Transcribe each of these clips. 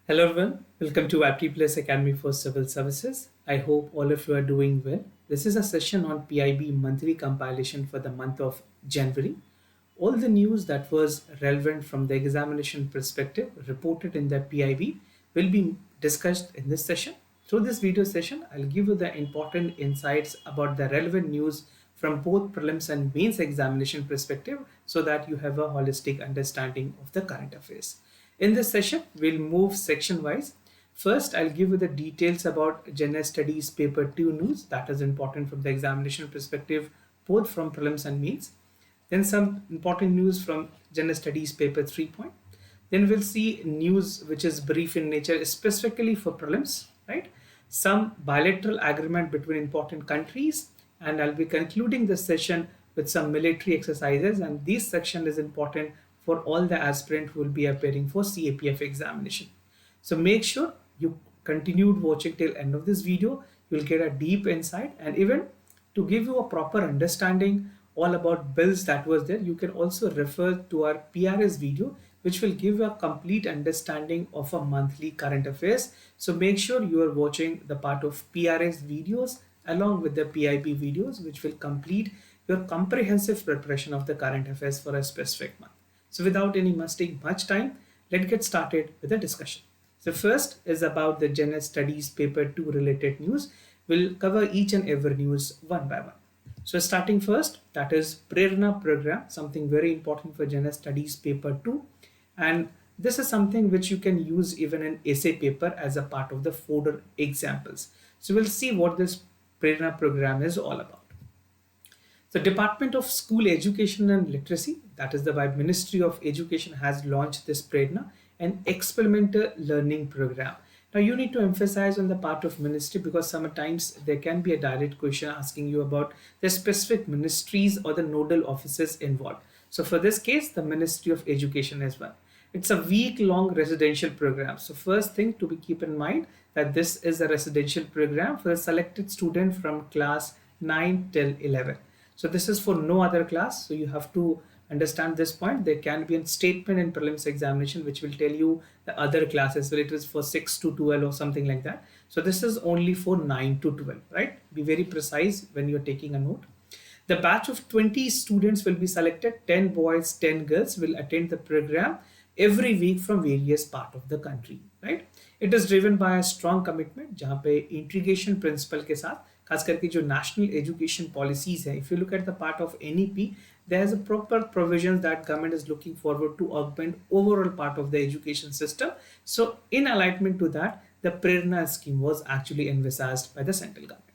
Hello everyone, welcome to Apti Plus Academy for Civil Services. I hope all of you are doing well. This is a session on PIB monthly compilation for the month of January. All the news that was relevant from the examination perspective reported in the PIB will be discussed in this session. Through this video session, I'll give you the important insights about the relevant news from both prelims and mains examination perspective so that you have a holistic understanding of the current affairs. In this session, we'll move section wise. First, I'll give you the details about General Studies Paper 2 news that is important from the examination perspective, both from prelims and mains. Then some important news from General Studies Paper 3 point. Then we'll see news which is brief in nature, specifically for prelims, right? Some bilateral agreement between important countries, and I'll be concluding this session with some military exercises. And this section is important for all the aspirant who will be appearing for CAPF examination. So make sure you continued watching till end of this video. You'll get a deep insight, and even to give you a proper understanding all about bills that was there, you can also refer to our PRS video, which will give you a complete understanding of a monthly current affairs. So make sure you are watching the part of PRS videos along with the PIB videos, which will complete your comprehensive preparation of the current affairs for a specific month. So without any wasting much time, let's get started with the discussion. So first is about the General Studies Paper 2 related news. We'll cover each and every news one by one. So starting first, that is Prerna program, something very important for General Studies Paper 2. And this is something which you can use even in essay paper as a part of the fodder examples. So we'll see what this Prerna program is all about. The Department of School Education and Literacy, that is the Ministry of Education, has launched this Prerna, an experimental learning program. Now you need to emphasize on the part of ministry because sometimes there can be a direct question asking you about the specific ministries or the nodal offices involved. So for this case, the Ministry of Education as well. It's a week-long residential program. So first thing to be keep in mind that this is a residential program for a selected student from class 9 till 11. So this is for no other class. So you have to understand this point. There can be a statement in prelims examination which will tell you the other classes, whether it is for 6 to 12 or something like that. So this is only for 9 to 12, right? Be very precise when you're taking a note. The batch of 20 students will be selected. 10 boys, 10 girls will attend the program every week from various parts of the country, right? It is driven by a strong commitment जहाँ पे integration principle के साथ खास करके जो national education policies है, if you look at the part of NEP, there is a proper provisions that government is looking forward to augment overall part of the education system. So in alignment to that, the Prerna scheme was actually envisaged by the central government.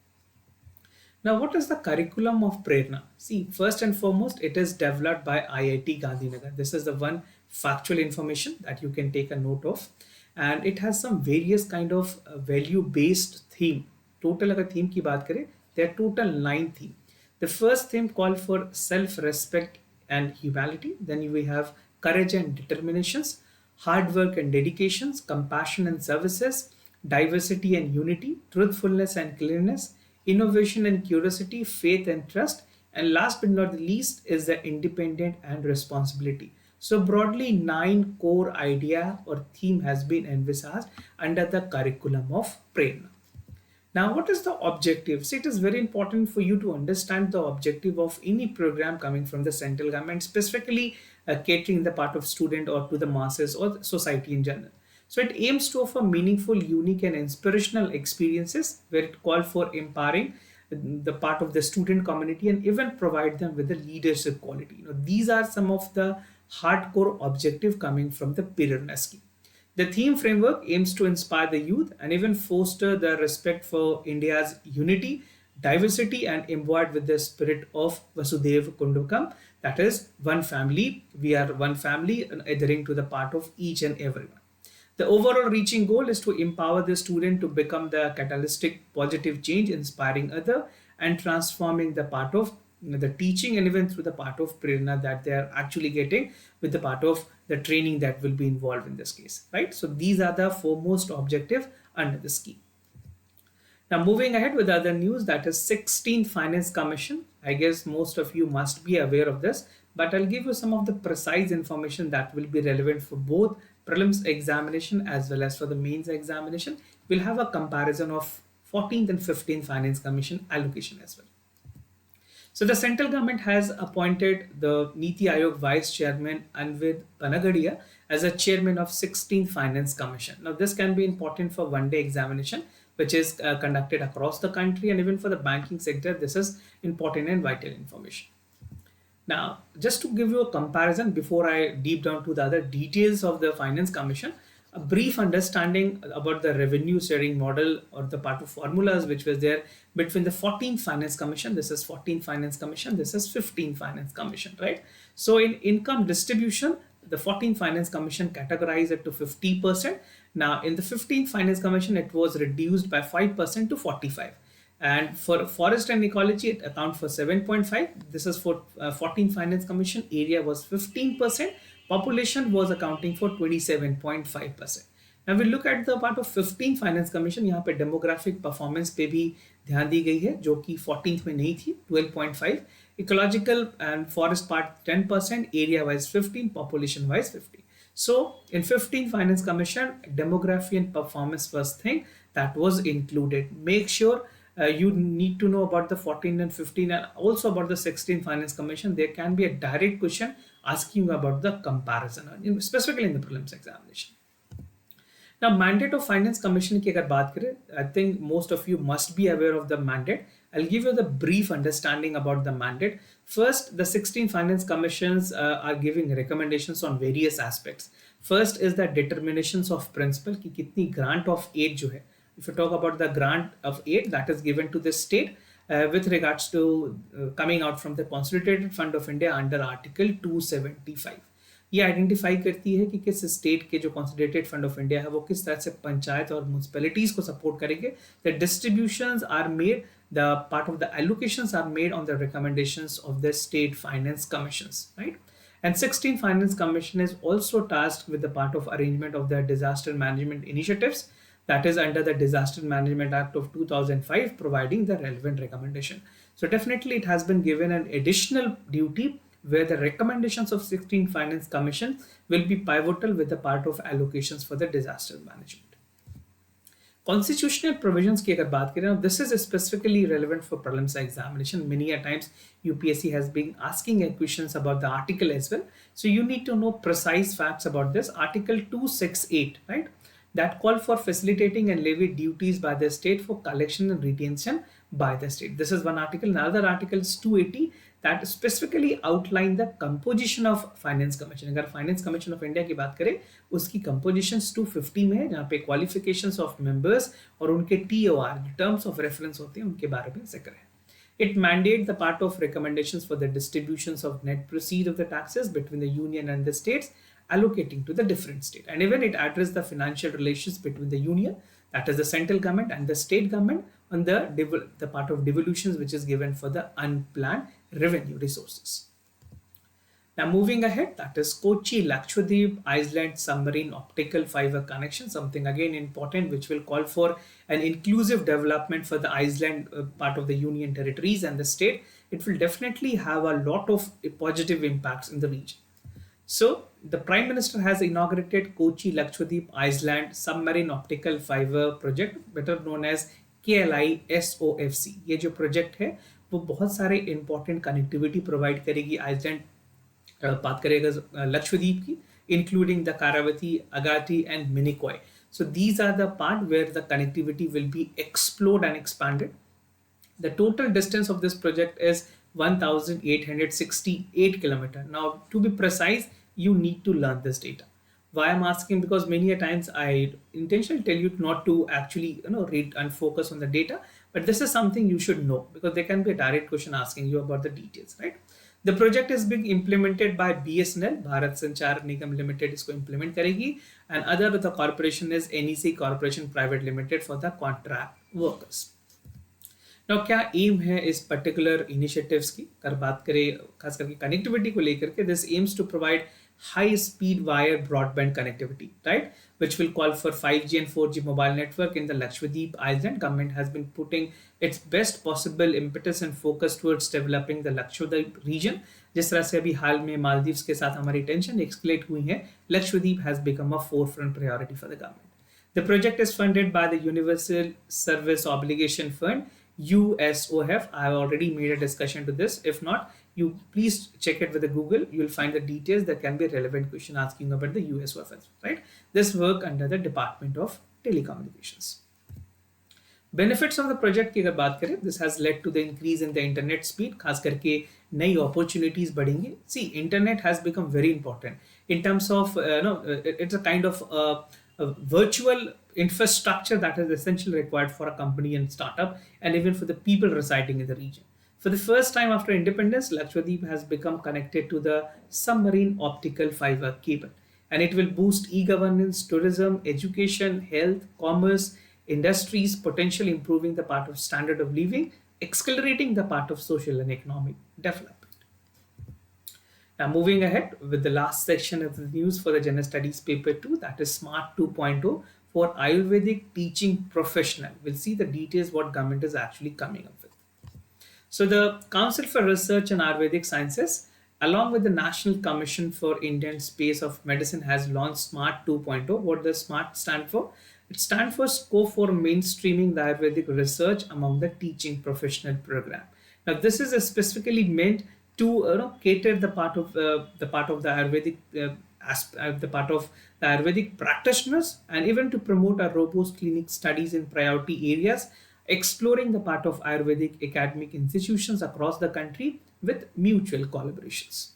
Now, what is the curriculum of Prerna? See, first and foremost, it is developed by IIT Gandhinagar. This is the one factual information that you can take a note of. And it has some various kind of value-based theme. Total अगर theme की बात करें, there are total 9 themes. The first theme called for self-respect and humility. Then we have courage and determinations, hard work and dedications, compassion and services, diversity and unity, truthfulness and clearness, innovation and curiosity, faith and trust, and last but not the least is the independent and responsibility. So broadly 9 core idea or theme has been envisaged under the curriculum of Prerna. Now, what is the objective? See, it is very important for you to understand the objective of any program coming from the central government, specifically catering the part of student or to the masses or the society in general. So it aims to offer meaningful, unique and inspirational experiences where it calls for empowering the part of the student community and even provide them with the leadership quality. These are some of the hardcore objective coming from the Prerna scheme. The theme framework aims to inspire the youth and even foster the respect for India's unity, diversity and imbued with the spirit of Vasudhaiva Kundukam, that is one family, we are one family and adhering to the part of each and everyone. The overall reaching goal is to empower the student to become the catalytic positive change, inspiring other and transforming the part of the teaching and even through the part of Prerna that they are actually getting with the part of the training that will be involved in this case, right? So these are the foremost objective under the scheme. Now moving ahead with other news, that is 16th Finance Commission. I guess most of you must be aware of this, but I'll give you some of the precise information that will be relevant for both prelims examination as well as for the mains examination, we'll have a comparison of 14th and 15th Finance Commission allocation as well. So the central government has appointed the Niti Aayog Vice Chairman Anvid Panagadia as a chairman of 16th Finance Commission. Now this can be important for one-day examination, which is conducted across the country, and even for the banking sector, this is important and vital information. Now, just to give you a comparison before I deep down to the other details of the Finance Commission, a brief understanding about the revenue sharing model or the part of formulas which was there between the 14th Finance Commission, this is 14th Finance Commission, this is 15th Finance Commission, right? So in income distribution, the 14th Finance Commission categorized it to 50%. Now in the 15th Finance Commission, it was reduced by 5% to 45. And for forest and ecology, it accounts for 7.5. This is for 14th Finance Commission. Area was 15%. Population was accounting for 27.5%. Now we look at the part of 15th Finance Commission. यहाँ पे demographic performance पे भी ध्यान दी गई है, जो कि 14th में नहीं थी, 12.5. Ecological and forest part 10%, area wise 15, population wise 50. So in 15th Finance Commission, demography and performance was thing that was included. Make sure you need to know about the 14 and 15 and also about the 16 Finance Commission. There can be a direct question asking you about the comparison, specifically in the prelims examination. Now, mandate of Finance Commission की अगर बात करें, I think most of you must be aware of the mandate. I'll give you the brief understanding about the mandate. First, the 16 Finance Commissions are giving recommendations on various aspects. First is the determinations of principle कि कितनी grant of aid जो है. If you talk about the grant of aid that is given to the state with regards to coming out from the Consolidated Fund of India under Article 275. ये identify करती है कि किस state के जो consolidated fund of India है वो किस तरह से पंचायत और म्यूनिसिपैलिटीज को सपोर्ट करेंगे. The distributions are made, the part of the allocations are made on the recommendations of the state finance commissions, right. And 16th Finance Commission is also tasked with the part of arrangement of the disaster management initiatives that is under the Disaster Management Act of 2005, providing the relevant recommendation. So definitely it has been given an additional duty where the recommendations of 16th Finance Commission will be pivotal with the part of allocations for the disaster management. Constitutional provisions की अगर बात करें, this is specifically relevant for prelims examination. Many a times UPSC has been asking questions about the article as well. So you need to know precise facts about this. Article 268, right? That call for facilitating and levy duties by the state for collection and retention by the state. This is one article. Another article is 280 that specifically outline the composition of Finance Commission. अगर Finance Commission of India की बात करें, उसकी compositions 250 में है, जहाँ पे qualifications of members और उनके TOR, terms of reference होते हैं, उनके बारे में जिक्र है. It mandates the part of recommendations for the distributions of net proceeds of the taxes between the union and the states, allocating to the different state. And even it addresses the financial relations between the union, that is the central government, and the state government on the part of devolutions which is given for the unplanned revenue resources. Now moving ahead, that is Kochi Lakshadweep Island submarine optical fiber connection, something again important which will call for an inclusive development for the island part of the union territories and the state. It will definitely have a lot of positive impacts in the region. So the Prime Minister has inaugurated Kochi Lakshadweep Island submarine optical fiber project, better known as KLISOFC. ये जो project है वो बहुत सारे important connectivity provide करेगी Iceland, बात करेगा लक्षद्वीप की, including the Karavati, Agati and Minicoy. So these are the part where the connectivity will be explored and expanded. The total distance of this project is 1,868 kilometers. Now, to be precise, you need to learn this data. Why I'm asking? Because many a times I intentionally tell you not to actually read and focus on the data, but this is something you should know because there can be a direct question asking you about the details, right? The project is being implemented by BSNL, Bharat Sanchar Nigam Limited इसको implement करेगी, and other the corporation is NEC Corporation Private Limited for the contract workers. Now क्या aim है इस particular initiatives की? अगर बात करें खास करके connectivity को लेकर के, this aims to provide high speed wire broadband connectivity, right? Which will call for 5G and 4G mobile network in the Lakshadweep Island. Government has been putting its best possible impetus and focus towards developing the Lakshadweep region. जिस तरह से अभी हाल में मालदीव्स के साथ हमारी tension escalate हुई है, Lakshadweep has become a forefront priority for the government. The project is funded by the Universal Service Obligation Fund, USOF. I have already made a discussion to this. If not, you please check it with the Google. You will find the details that can be a relevant question asking about the USOF, right? This work under the Department of Telecommunications. Benefits of the project की अगर बात करें, this has led to the increase in the internet speed, खास करके नई opportunities बढ़ेंगी. See, internet has become very important in terms of it's a kind of a virtual infrastructure that is essentially required for a company and startup, and even for the people residing in the region. For the first time after independence, Lakshadweep has become connected to the submarine optical fiber cable, and it will boost e-governance, tourism, education, health, commerce, industries, potentially improving the part of standard of living, accelerating the part of social and economic development. Now, moving ahead with the last section of the news for the General Studies Paper 2, that is Smart 2.0 for Ayurvedic teaching professional. We'll see the details what government is actually coming up with. So the Council for Research in Ayurvedic Sciences, along with the National Commission for Indian Space of Medicine, has launched Smart 2.0. What does SMART stand for? It stands for Scope for Mainstreaming the Ayurvedic Research among the Teaching Professional Program. Now, this is specifically meant to cater the part of the Ayurvedic the part of the Ayurvedic practitioners, and even to promote a robust clinic studies in priority areas, exploring the part of Ayurvedic academic institutions across the country with mutual collaborations.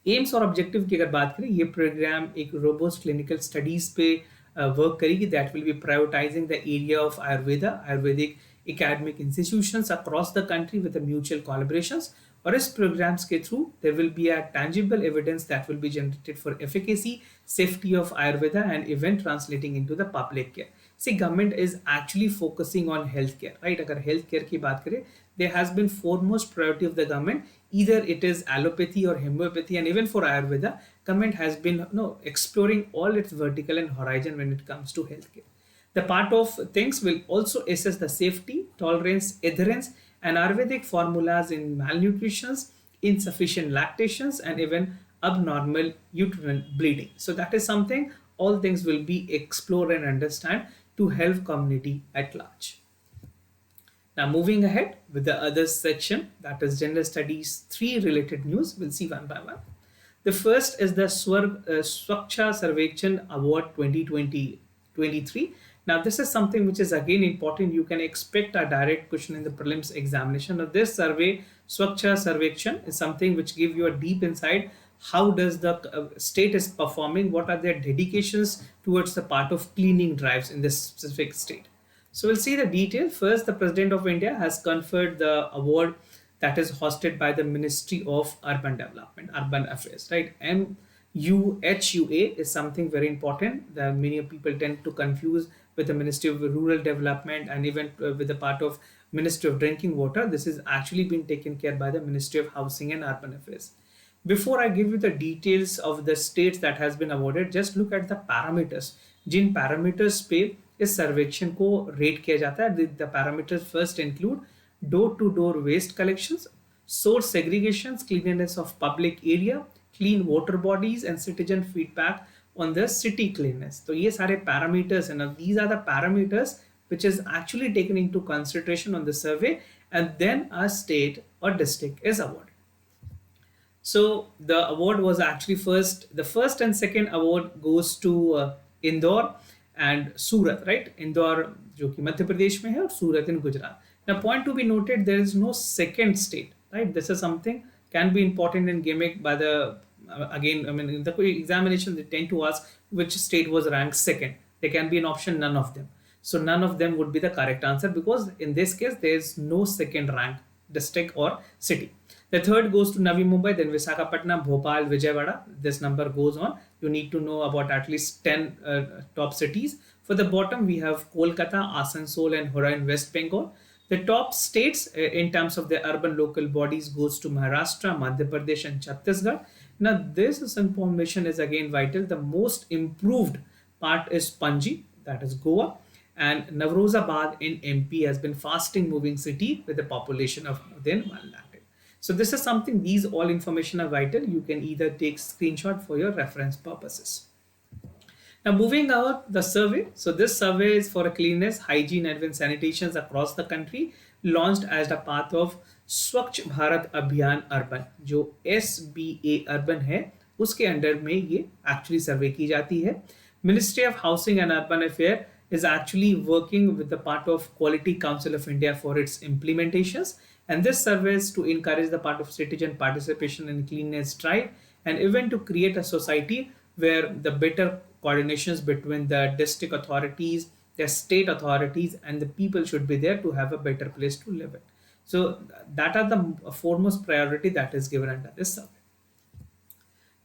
AIIMS और objective की अगर बात करें, ये programme एक robust clinical studies पे work करेगी that will be prioritising the area of Ayurveda Ayurvedic academic institutions across the country with the mutual collaborations. Or as programs के through, there will be a tangible evidence that will be generated for efficacy, safety of Ayurveda, and even translating into the public care. See, government is actually focusing on healthcare, right? अगर healthcare की बात करें, there has been foremost priority of the government. Either it is allopathy or homeopathy, and even for Ayurveda, government has been exploring all its vertical and horizon when it comes to healthcare. The part of things will also assess the safety, tolerance, adherence, and Ayurvedic formulas in malnutrition, insufficient lactations, and even abnormal uterine bleeding. So that is something all things will be explored and understand to help community at large. Now moving ahead with the other section, that is General Studies 3 related news, we'll see one by one. The first is the Swachha Sarvechan Award 2023. Now this is something which is again important. You can expect a direct question in the prelims examination. Now this survey, Swachha Sarvechan, is something which gives you a deep insight. How does the state is performing? What are their dedications towards the part of cleaning drives in this specific state? So we'll see the detail. First, the President of India has conferred the award that is hosted by the Ministry of Urban Development, Urban Affairs, right? MUHUA is something very important that many people tend to confuse with the Ministry of Rural Development, and even with the part of Ministry of Drinking Water. This is actually been taken care by the Ministry of Housing and Urban Affairs. Before I give you the details of the states that has been awarded, just look at the parameters. Jin parameters पे इस सर्वेक्षण को rate किया जाता है. The parameters first include door-to-door waste collections, source segregations, cleanliness of public area, clean water bodies, and citizen feedback on the city cleanliness. So ये सारे parameters, and these are the parameters which is actually taken into consideration on the survey, and then a state or district is awarded. So the award was actually the first and second award goes to Indore and Surat, right? Indore जो कि मध्य प्रदेश में है, और Surat in Gujarat. Now, point to be noted, there is no second state, right? This is something can be important in gimmick by the again. I mean, in the examination they tend to ask which state was ranked second. There can be an option none of them. So none of them would be the correct answer, because in this case there is no second rank district or city. The third goes to Navi Mumbai, then Visakhapatnam, Bhopal, Vijayawada. This number goes on. You need to know about at least 10 top cities. For the bottom, we have Kolkata, Asansol, and Hora in West Bengal. The top states in terms of the urban local bodies goes to Maharashtra, Madhya Pradesh, and Chhattisgarh. Now, this information is again vital. The most improved part is Panji, that is Goa, and Navrozabad in MP has been fasting moving city with a population of more than 1 lakh. So this is something, these all information are vital. You can either take screenshot for your reference purposes. Now moving out the survey. So this survey is for a cleanliness, hygiene and even sanitations across the country, launched as the part of स्वच्छ भारत अभियान urban, जो SBA urban है उसके under में ये actually सर्वे की जाती है. Ministry of housing and urban affair is actually working with the part of Quality Council of India for its implementations, and this survey is to encourage the part of citizen participation in cleanliness drive and even to create a society where the better coordinations between the district authorities, the state authorities and the people should be there to have a better place to live in. So that are the foremost priority that is given under this survey.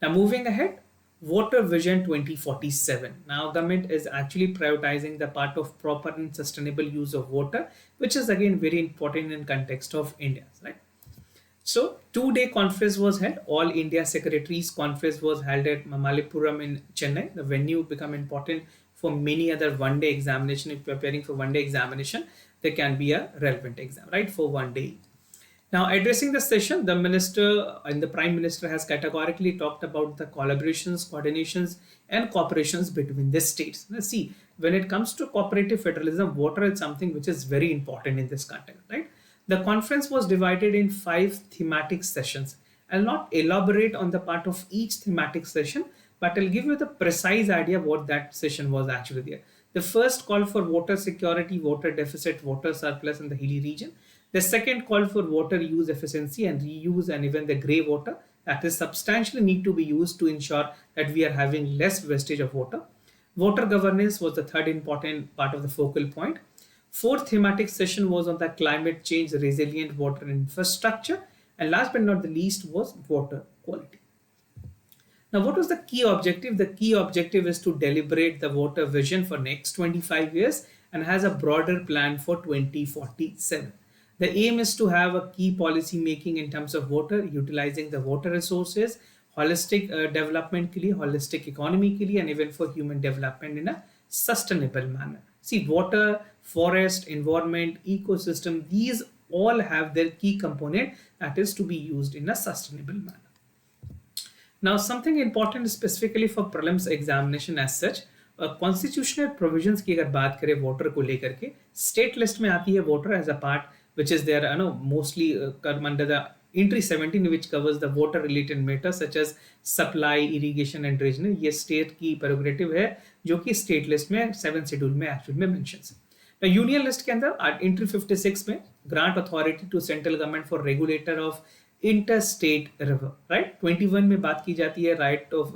Now moving ahead, Water Vision 2047. Now government is actually prioritizing the part of proper and sustainable use of water, which is again very important in context of India, right? So 2-day conference was held. All India Secretaries Conference was held at Mamallapuram in Chennai. The venue become important for many other one-day examination. If preparing for one-day examination, there can be a relevant exam, right, for one day. Now, addressing the session, the minister and the prime minister has categorically talked about the collaborations, coordinations, and cooperations between the states. Now, see, when it comes to cooperative federalism, water is something which is very important in this context, right? The conference was divided in 5 thematic sessions. I'll not elaborate on the part of each thematic session, but I'll give you the precise idea what that session was actually there. The first called for water security, water deficit, water surplus in the hilly region. The second called for water use efficiency and reuse and even the grey water that is substantially need to be used to ensure that we are having less wastage of water. Water governance was the third important part of the focal point. Fourth thematic session was on the climate change resilient water infrastructure. And last but not the least was water quality. Now, what was the key objective? The key objective is to deliberate the water vision for next 25 years and has a broader plan for 2047. The aim is to have a key policy making in terms of water, utilizing the water resources, holistic development के लिए, holistic economy के लिए, and even for human development in a sustainable manner. See, water, forest, environment, ecosystem, these all have their key component that is to be used in a sustainable manner. Now, something important specifically for prelims examination as such, constitutional provisions की अगर बात करें water को लेकर के, state list में आती है water as a part which is there mostly come under the entry 17 which covers the water related matters such as supply, irrigation and drainage. ये state की prerogative है जो कि state list में 7 schedule में actually में mentions है. Now union list के अंदर entry 56 में grant authority to central government for regulator of interstate river, right? 21 में बात की जाती है right of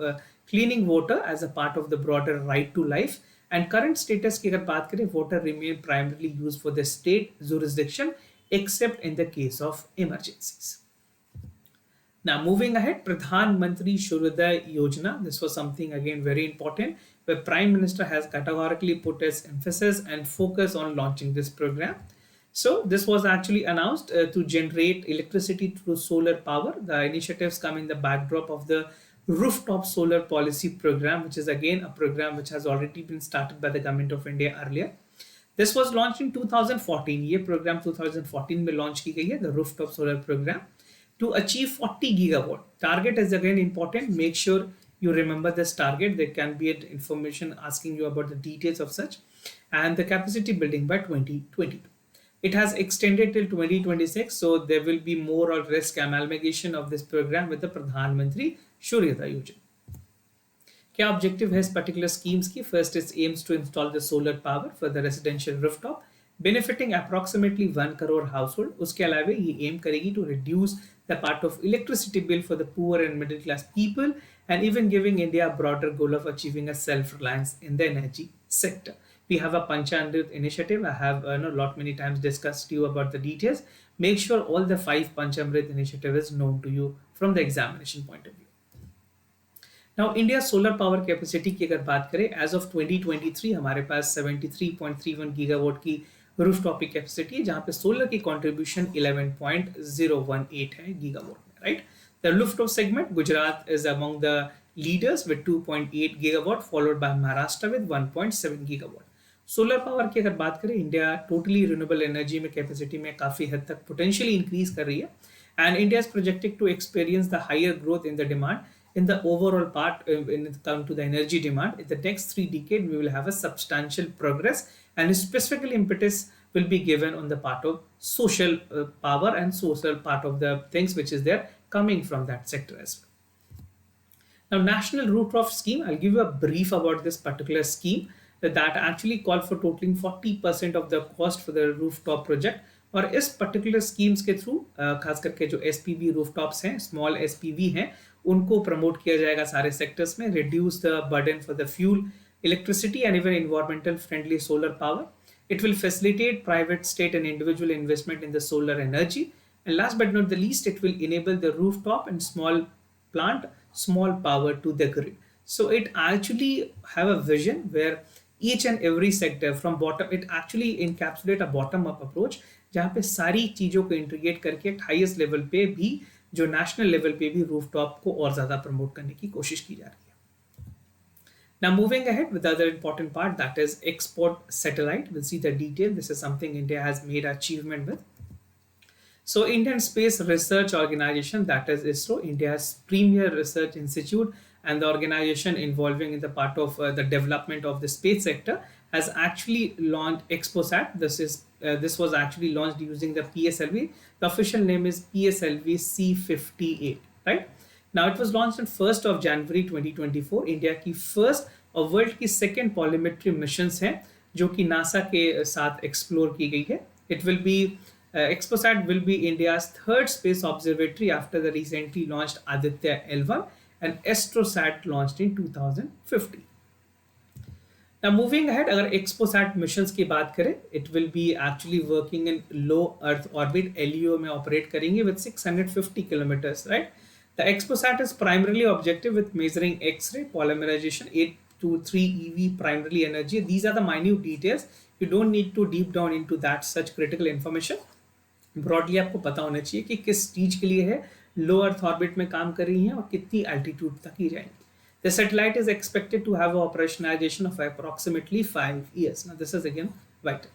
cleaning water as a part of the broader right to life. And current status की अगर बात करें, water remain primarily used for the state jurisdiction except in the case of emergencies. Now moving ahead, Pradhan Mantri Suryodaya Yojana. This was something again very important where Prime Minister has categorically put his emphasis and focus on launching this program. So this was actually announced to generate electricity through solar power. The initiatives come in the backdrop of the rooftop solar policy program, which is again a program which has already been started by the government of India earlier. This was launched in 2014. ये program 2014 में launch की गई है, the rooftop solar program, to achieve 40 gigawatt. Target is again important. Make sure you remember this target. There can be information asking you about the details of such, and the capacity building by 2022. It has extended till 2026, so there will be more or less amalgamation of this program with the Pradhan Mantri Suryodaya Yojana. क्या objective है इस particular schemes की? First is aims to install the solar power for the residential rooftop benefiting approximately 1 crore household. उसके अलावा ये M करेगी to reduce the part of electricity bill for the poor and middle class people and even giving India a broader goal of achieving a self-reliance in the energy sector. We have a Panchamrit initiative. I have lot many times discussed to you about the details. Make sure all the 5 Panchamrit initiative is known to you from the examination point of view. Now, India solar power capacity की अगर बात करें, as of 2023 हमारे पास 73.31 gigawatt की rooftop की capacity है, जहां पे सोलर की कंट्रीब्यूशन 11.018 है गीगावाट में, right. The rooftop segment, Gujarat is among the leaders with 2.8 gigawatt, followed by Maharashtra with 1.7 gigawatt. Solar power की अगर बात करें, इंडिया टोटली रिन्यूएबल एनर्जी में कैपेसिटी में काफ़ी हद तक पोटेंशियली इंक्रीज कर रही है, and India is projected to experience the higher growth in the demand in the overall part when it comes to the energy demand. In the next 3 decades, we will have a substantial progress, and specifically impetus will be given on the part of social power and social part of the things which is there coming from that sector as well. Now, National Rooftop Scheme, I'll give you a brief about this particular scheme that actually called for totaling 40% of the cost for the rooftop project. और इस particular schemes के through खास करके जो SPV rooftops हैं, small SPV हैं, उनको promote किया जाएगा सारे सेक्टर्स में. Reduce the burden for the fuel, electricity and even environmental friendly solar power. It will facilitate private, state, and individual investment in the solar energy. And last but not the least, it will enable the rooftop and small plant, small power to the grid. So it actually have a vision where each and every sector from bottom, it actually encapsulate a bottom up approach, जहाँ पे सारी चीज़ों को integrate करके highest level पे भी, जो national level पे भी रूफटॉप को और ज़्यादा प्रमोट करने की कोशिश की जा रही है. Now moving ahead with the other important part, that is export satellite. We'll see the detail. This is something India has made achievement with. So Indian Space Research Organization, that is ISRO, India's premier research institute and the organization involving in the part of the development of the space sector, has actually launched ExpoSat. This was actually launched using the PSLV. The official name is PSLV C58, right? Now it was launched on 1st of January 2024. India की first और world की second पॉलीमेट्री missions हैं जो कि NASA के साथ explore की गई है. It will be ExpoSat will be India's third space observatory after the recently launched Aditya L1 and AstroSat launched in 2015. Now moving ahead, अगर ExpoSat missions की बात करें, it will be actually working in low Earth orbit, LEO में operate करेंगे with 650 kilometers, right? The ExpoSat is primarily objective with measuring X-ray polymerization, 8 to 3 EV primarily energy. These are the minute details. You don't need to deep down into that such critical information. Broadly आपको पता होना चाहिए कि किस चीज के लिए है, लो अर्थ ऑर्बिट में काम कर रही हैं और कितनी एल्टीट्यूड तक ही जाएंगी. The satellite is expected to have operationalization of approximately 5 years. Now this is again vital.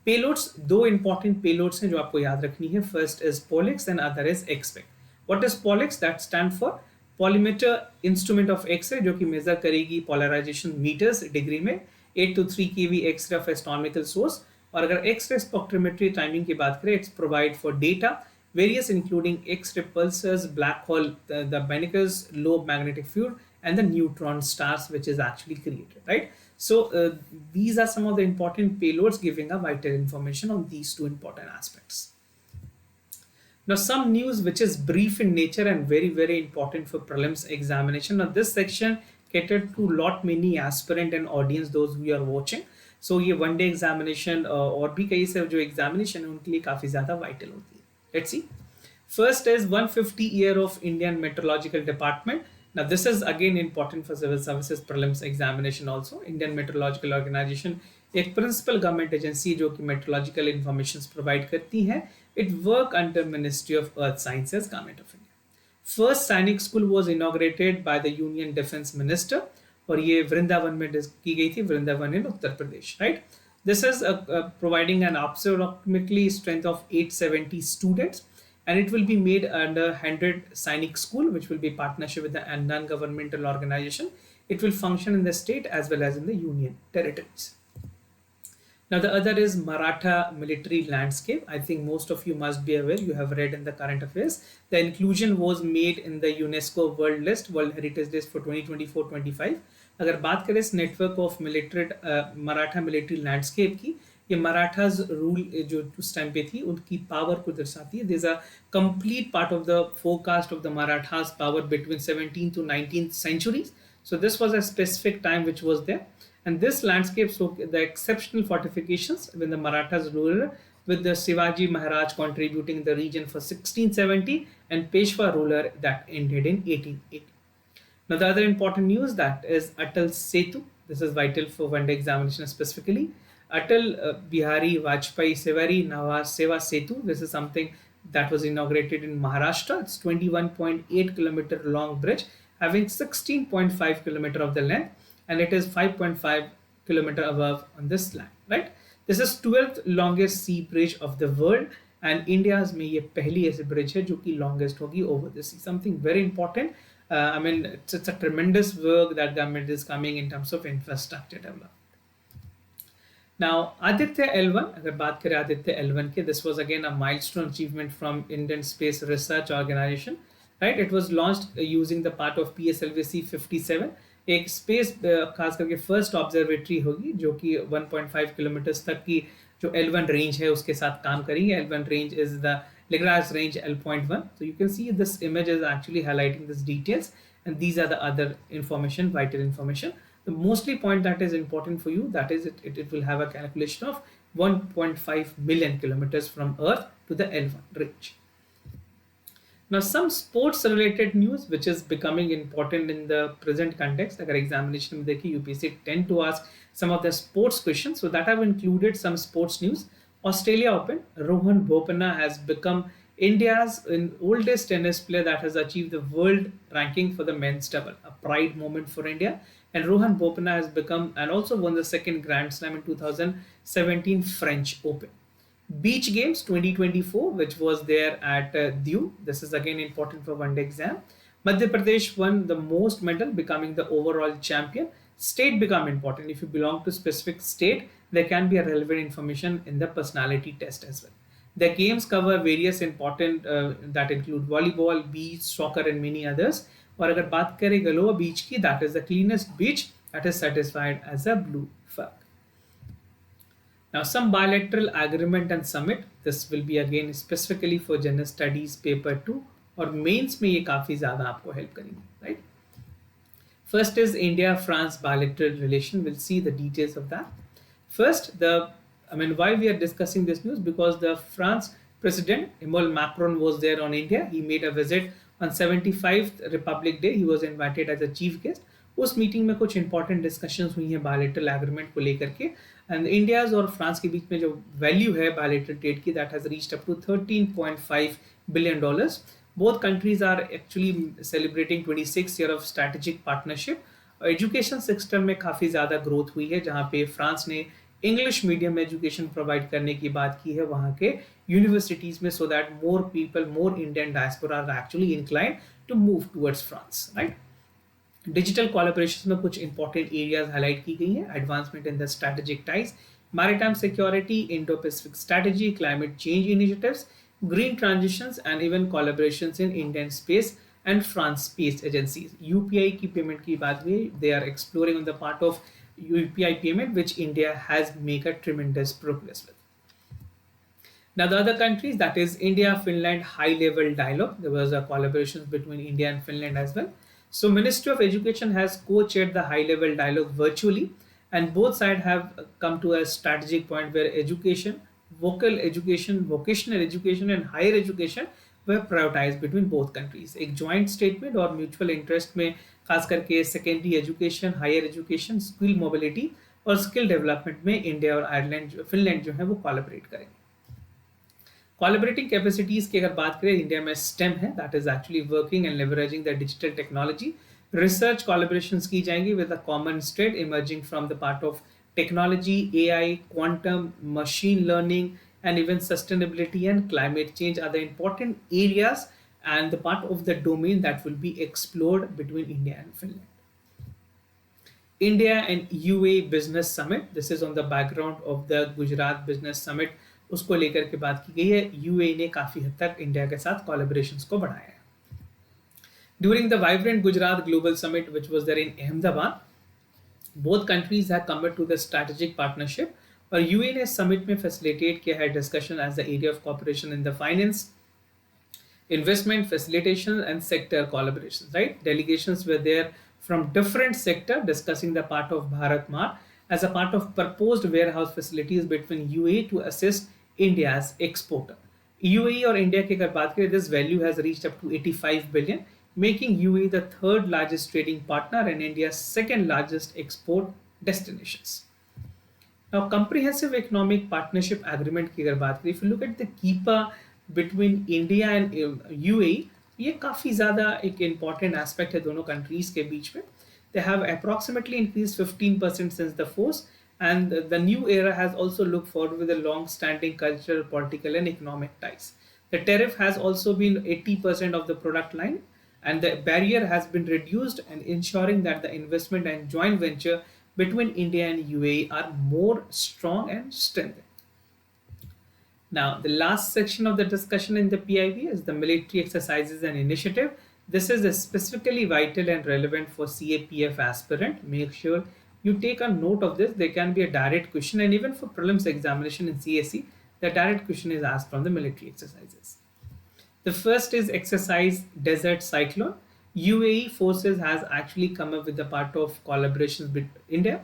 Payloads, दो इंपॉर्टेंट पेलोड्स हैं जो आपको याद रखनी है. First is POLIX and other is XSPECT. What is POLIX? That stand for polarimeter instrument of X-ray, जो कि major करेगी पोलराइजेशन मीटर्स डिग्री में, 8 to 3 kV X-ray of astronomical source. और अगर एक्सरे स्पेक्ट्रोमेट्री टाइमिंग की बात करें, it's provide for data various including X-ray pulsars, black hole, the बेनिकर्स, low magnetic field and the neutron stars which is actually created, right? So these are some of the important payloads giving a vital information on these two important aspects. Now some news which is brief in nature and very very important for prelims examination. Now this section catered to lot many aspirant and audience, those who are watching. So ये one day examination और भी कई से जो examination है उनके लिए काफ़ी ज़्यादा vital होती है. Let's see. First is 150 year of Indian Meteorological Department. Now this is again important for civil services prelims examination also. Indian Meteorological Organization एक principal government agency जो कि meteorological informations provide करती है. It work under Ministry of Earth Sciences, Government of India. First सैनिक school was inaugurated by the Union Defence Minister और ये वृंदावन में की गई थी, वृंदावन इन Uttar Pradesh, right? This is providing an approximately strength of 870 students. And it will be made under 100 Sainik School, which will be partnership with the non-governmental organization. It will function in the state as well as in the union territories. Now the other is Maratha military landscape. I think most of you must be aware, you have read in the current affairs. The inclusion was made in the UNESCO World List, World Heritage List for 2024-25. अगर बात करें इस network of military Maratha military landscape की, ये Marathas rule जो उस time पे थी उनकी पावर को दर्शाती है. This a complete part of the forecast of the Marathas power between 17th to 19th centuries. So this was a specific time which was there, and this landscape so the exceptional fortifications when the Marathas ruled, with the Shivaji Maharaj contributing the region for 1670 and Peshwa ruler that ended in 1880. Now the other important news, that is Atal Setu. This is vital for one day examination specifically. Atal Bihari Vajpayee Sevari Nawaz Seva Setu. This is something that was inaugurated in Maharashtra. It's 21.8 kilometer long bridge having 16.5 kilometer of the length, and it is 5.5 kilometer above on this land, right? This is 12th longest sea bridge of the world, and India's में ये पहली ऐसी bridge है जो कि longest होगी over the sea. Something very important. I mean, it's a tremendous work that government is coming in terms of infrastructure development. Now, Aditya L1, अगर बात करें आदित्य L1 के, this was again a milestone achievement from Indian Space Research Organization, right? It was launched using the part of PSLV 57. एक space खास करके first observatory होगी जो कि 1.5 किलोमीटर तक की जो L1 रेंज है उसके साथ काम करेंगे. L1 range is the Lagrange range L.1. So you can see this image is actually highlighting these details, and these are the other information, vital information. The mostly point that is important for you, that is it will have a calculation of 1.5 million kilometers from Earth to the L1 range. Now, some sports related news which is becoming important in the present context. अगर examination में देखिए UPSC tend to ask some of the sports questions, so that have included some sports news. Australia Open, Rohan Bopanna has become India's oldest tennis player that has achieved the world ranking for the men's double, a pride moment for India. And Rohan Bopanna has become and also won the second Grand Slam in 2017 French Open. Beach Games 2024, which was there at Diu. This is again important for one day exam. Madhya Pradesh won the most medal, becoming the overall champion. State become important. If you belong to specific state, there can be a relevant information in the personality test as well. The games cover various important that include volleyball, beach, soccer, and many others. और अगर बात करें गलोआ बीच की, that is the cleanest beach that is certified as a blue flag. Now, some bilateral agreement and summit. This will be again specifically for general studies paper 2 और mains में ये काफी ज्यादा आपको हेल्प करेंगे, right? First is India-France bilateral relation. We'll see the details of that. First, why we are discussing this news, because the France President Emmanuel Macron was there on India. He made a visit on 75th Republic Day. He was invited as a chief guest. उस meeting में कुछ important discussions हुई हैं bilateral agreement को लेकर के, and India's और France के बीच में जो वैल्यू है बायलैटरल ट्रेड की, that has reached up to $13.5 billion. Both countries are actually celebrating 26 year of strategic partnership. Education sector में काफ़ी ज़्यादा ग्रोथ हुई है, जहाँ पे फ्रांस ने इंग्लिश मीडियम एजुकेशन प्रोवाइड करने की बात की है वहाँ के यूनिवर्सिटीज़ में, so that more people, more Indian diaspora are actually inclined to move towards France, right. Digital collaboration में कुछ इंपॉर्टेंट एरियाज हाईलाइट की गई हैं. Advancement in the strategic ties, maritime security, Indo Pacific strategy, climate change initiatives, green transitions, and even collaborations in Indian space and France space agencies. UPI की payment की बात हुई, they are exploring on the part of UPI payment which India has made a tremendous progress with. Now the other countries, that is India Finland high level dialogue. There was a collaboration between India and Finland as well. So Ministry of Education has co-chaired the high level dialogue virtually, and both sides have come to a strategic point where education, vocational education and higher education were prioritized between both countries. एक joint statement और mutual interest में खास करके secondary education, higher education, skill mobility और skill development में India और Ireland, Finland जो है वो collaborate करेंगे. Collaborating capacities की अगर बात करें, इंडिया में STEM है, that is actually working and leveraging the digital technology. Research collaborations की जाएंगी with a common thread emerging from the part of technology, AI, quantum, machine learning, and even sustainability and climate change are the important areas and the part of the domain that will be explored between India and Finland. India and UAE Business Summit. This is on the background of the Gujarat Business Summit. उसको लेकर के बात की गई है. UAE ने काफ़ी हद तक इंडिया के साथ collaborations को बढ़ाया है. During the vibrant Gujarat Global Summit, which was there in Ahmedabad, both countries have committed to the strategic partnership, और यूए ने समिट में फैसिलिटेट किया है discussion as the area of cooperation in the finance, investment facilitation and sector collaborations, right? Delegations were there from different sector discussing the part of Bharat Mart as a part of proposed warehouse facilities between UAE to assist India's exporter. UAE और India की अगर बात करें, this value has reached up to 85 billion, making UAE the third largest trading partner and India's second largest export destinations. Now, comprehensive economic partnership agreement की अगर बात करें, if you look at the KEPA between India and UAE, ये काफ़ी ज़्यादा एक important aspect है दोनों countries के बीच में. They have approximately increased 15% since the force, and the new era has also looked forward with a long-standing cultural, political, and economic ties. The tariff has also been 80% of the product line, and the barrier has been reduced and ensuring that the investment and joint venture between India and UAE are more strong and strengthened. Now, the last section of the discussion in the PIB is the military exercises and initiative. This is specifically vital and relevant for CAPF aspirant. Make sure you take a note of this. There can be a direct question, and even for prelims examination in CSE, the direct question is asked from the military exercises. The first is exercise Desert Cyclone. UAE forces has actually come up with the part of collaborations with India.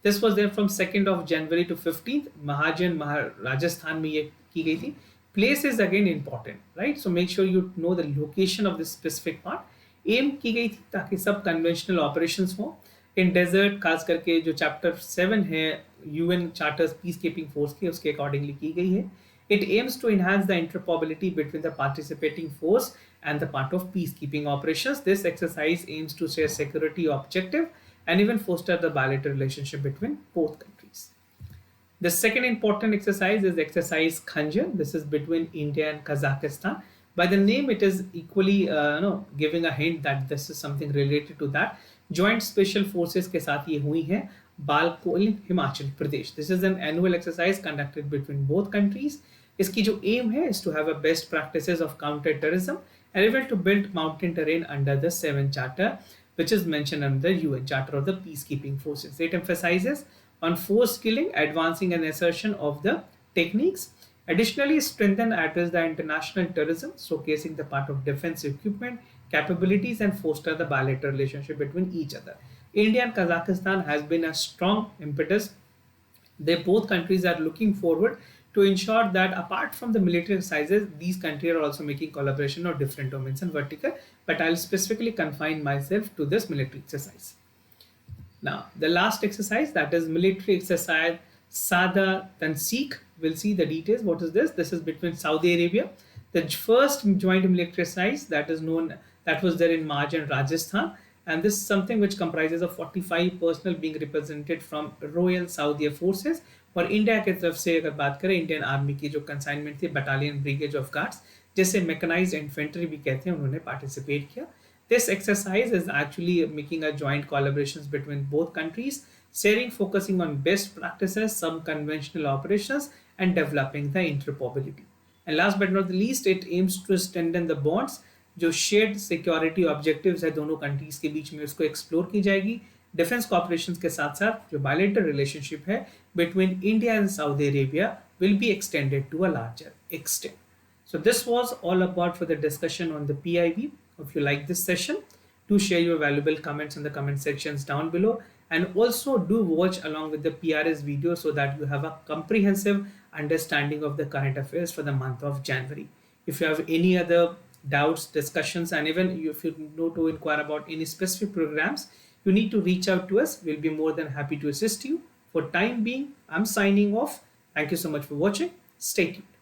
This was there from 2nd of January to 15th. Mahajan, Rajasthan में ये की गई थी. Place is again important, right? So make sure you know the location of this specific part. Aim की गई थी ताकि सब conventional operations हो. In desert खास करके जो chapter 7 है UN Charters Peacekeeping Force के उसके accordingly की गई है. It aims to enhance the interoperability between the participating force and the part of peacekeeping operations. This exercise aims to share security objective and even foster the bilateral relationship between both countries. The second important exercise is exercise Khanjar. This is between India and Kazakhstan. By the name, it is equally giving a hint that this is something related to that. Joint Special Forces के साथ ये हुई है बालकोल Himachal Pradesh. This is an annual exercise conducted between both countries. इसकी जो aim है is to have a best practices of counter terrorism and even to build mountain terrain under the 7th Charter, which is mentioned under the UN Charter of the Peacekeeping Forces. It emphasizes on force killing, advancing an assertion of the techniques. Additionally, strengthen address the international terrorism, showcasing the part of defense equipment, capabilities, and foster the bilateral relationship between each other. India and Kazakhstan has been a strong impetus. They both countries are looking forward to ensure that apart from the military exercises, these countries are also making collaboration of different domains and vertical. But I'll specifically confine myself to this military exercise. Now, the last exercise, that is military exercise Sada Tanseek. We'll see the details. What is this? This is between Saudi Arabia. The first joint military exercise that is known, that was there in March and Rajasthan. And this is something which comprises of 45 personnel being represented from Royal Saudi Forces. और India की तरफ से अगर बात करें, Indian army की जो consignment थी बटालियन ब्रिगेड ऑफ गार्ड्स, जिसे मैकेनाइज्ड इन्फेंट्री भी कहते हैं, उन्होंने पार्टिसिपेट किया. This exercise is actually making a joint collaborations between both countries, sharing, focusing on best practices, some conventional operations, and developing the interoperability. And last but not the least, it aims to strengthen the bonds. जो shared security objectives है दोनों countries के बीच में, उसको explore की जाएगी. Defence cooperation के साथ साथ जो बायलेटरल रिलेशनशिप है between India and Saudi Arabia will be extended to a larger extent. So this was all about for the discussion on the PIB. If you like this session, do share your valuable comments in the comment sections down below, and also do watch along with the PRS video so that you have a comprehensive understanding of the current affairs for the month of January. If you have any other doubts, discussions, and even if you know to inquire about any specific programs, you need to reach out to us. We'll be more than happy to assist you. For time being, I'm signing off. Thank you so much for watching. Stay tuned.